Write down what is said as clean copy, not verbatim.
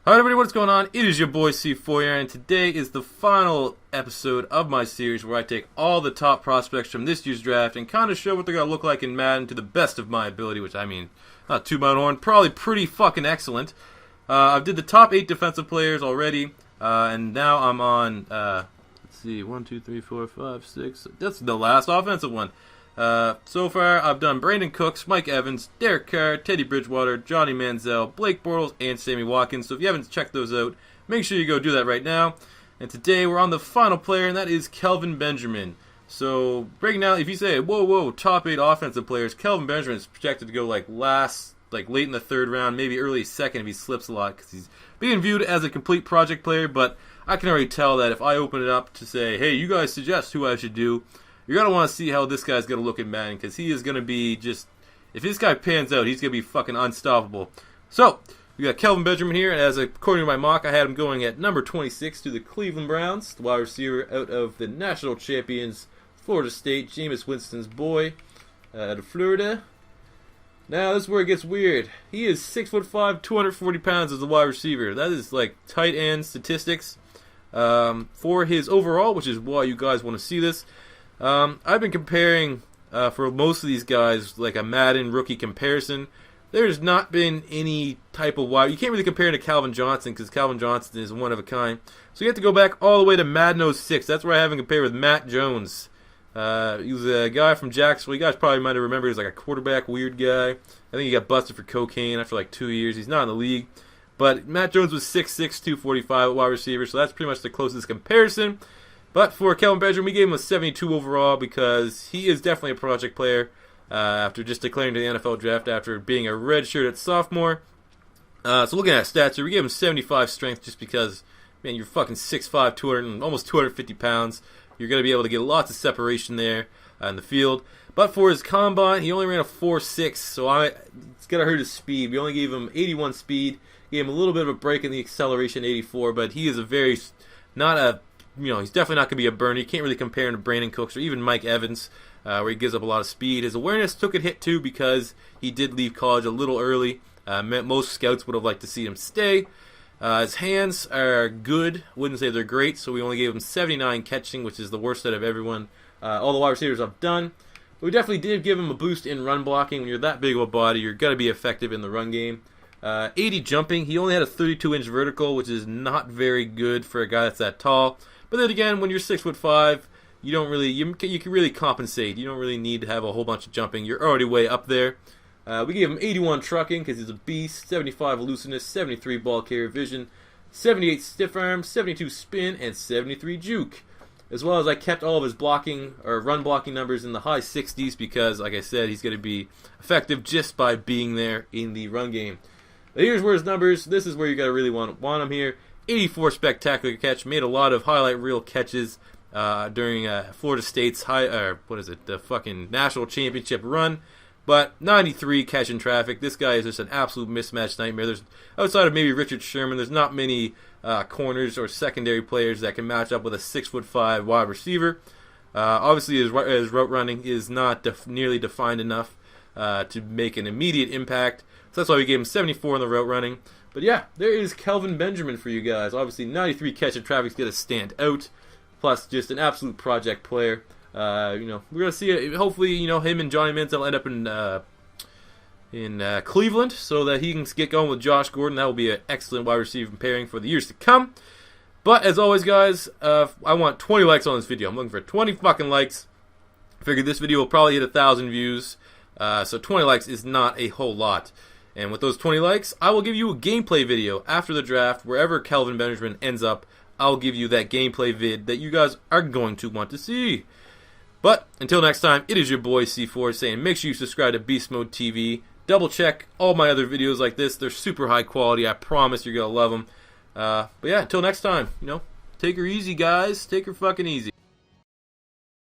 Alright everybody, what's going on? It is your boy C4 here, and today is the final episode of my series where I take all the top prospects from this year's draft and kind of show what they're going to look like in Madden to the best of my ability, which I mean, not too my horn, probably pretty fucking excellent. I did the top 8 defensive players already, and now I'm on, let's see, 1, 2, 3, 4, 5, 6, that's the last offensive one. So far, I've done Brandon Cooks, Mike Evans, Derek Carr, Teddy Bridgewater, Johnny Manziel, Blake Bortles, and Sammy Watkins. So if you haven't checked those out, make sure you go do that right now. And today, we're on the final player, and that is Kelvin Benjamin. So, breaking down, if you say, whoa, top 8 offensive players, Kelvin Benjamin is projected to go like late in the 3rd round, maybe early 2nd if he slips a lot, because he's being viewed as a complete project player. But I can already tell that if I open it up to say, hey, you guys suggest who I should do, you're going to want to see how this guy's going to look in Madden, because he is going to be just, if this guy pans out, he's going to be fucking unstoppable. So, we got Kelvin Benjamin here, and according to my mock, I had him going at number 26 to the Cleveland Browns, the wide receiver out of the national champions, Florida State, Jameis Winston's boy, out of Florida. Now, this is where it gets weird. He is 6'5", 240 pounds as a wide receiver. That is like tight end statistics for his overall, which is why you guys want to see this. I've been comparing for most of these guys like a Madden rookie comparison. There's not been any type of wide. You can't really compare him to Calvin Johnson because Calvin Johnson is one of a kind. So you have to go back all the way to Madden 06. That's where I have him compared with Matt Jones. He was a guy from Jacksonville. You guys probably might have remembered. He was like a quarterback weird guy. I think he got busted for cocaine after like 2 years. He's not in the league. But Matt Jones was 6'6", 245 wide receiver. So that's pretty much the closest comparison. But for Kelvin Benjamin, we gave him a 72 overall because he is definitely a project player after just declaring to the NFL draft after being a redshirted sophomore. So looking at stats here, we gave him 75 strength just because, man, you're fucking 6'5", 200, almost 250 pounds. You're going to be able to get lots of separation there in the field. But for his combine, he only ran a 4.6, so it's going to hurt his speed. We only gave him 81 speed, gave him a little bit of a break in the acceleration, 84, but he is he's definitely not going to be a burner. You can't really compare him to Brandon Cooks or even Mike Evans, where he gives up a lot of speed. His awareness took a hit, too, because he did leave college a little early. Most scouts would have liked to see him stay. His hands are good. Wouldn't say they're great, so we only gave him 79 catching, which is the worst out of everyone. All the wide receivers I've done. But we definitely did give him a boost in run blocking. When you're that big of a body, you're going to be effective in the run game. 80 jumping. He only had a 32-inch vertical, which is not very good for a guy that's that tall. But then again, when you're 6'5", you don't really you can really compensate. You don't really need to have a whole bunch of jumping. You're already way up there. We gave him 81 trucking because he's a beast, 75 elusiveness, 73 ball carrier vision, 78 stiff arm, 72 spin, and 73 juke. As well as I kept all of his blocking or run blocking numbers in the high 60s because, like I said, he's going to be effective just by being there in the run game. But here's where his numbers. This is where you got to really want him here. 84 spectacular catch, made a lot of highlight reel catches during Florida State's the fucking national championship run. But 93 catching traffic. This guy is just an absolute mismatch nightmare. There's outside of maybe Richard Sherman, there's not many corners or secondary players that can match up with a 6'5" wide receiver. Obviously, his route running is not nearly defined enough to make an immediate impact. So that's why we gave him 74 in the route running. But yeah, there is Kelvin Benjamin for you guys. Obviously, 93 catch and traffic is going to stand out. Plus, just an absolute project player. We're going to see it. Hopefully, him and Johnny Manziel end up in Cleveland so that he can get going with Josh Gordon. That will be an excellent wide receiver pairing for the years to come. But as always, guys, I want 20 likes on this video. I'm looking for 20 fucking likes. I figured this video will probably hit 1,000 views. So 20 likes is not a whole lot. And with those 20 likes, I will give you a gameplay video after the draft. Wherever Kelvin Benjamin ends up, I'll give you that gameplay vid that you guys are going to want to see. But until next time, it is your boy C4 saying make sure you subscribe to Beast Mode TV. Double check all my other videos like this. They're super high quality. I promise you're going to love them. But yeah, until next time, take her easy, guys. Take her fucking easy.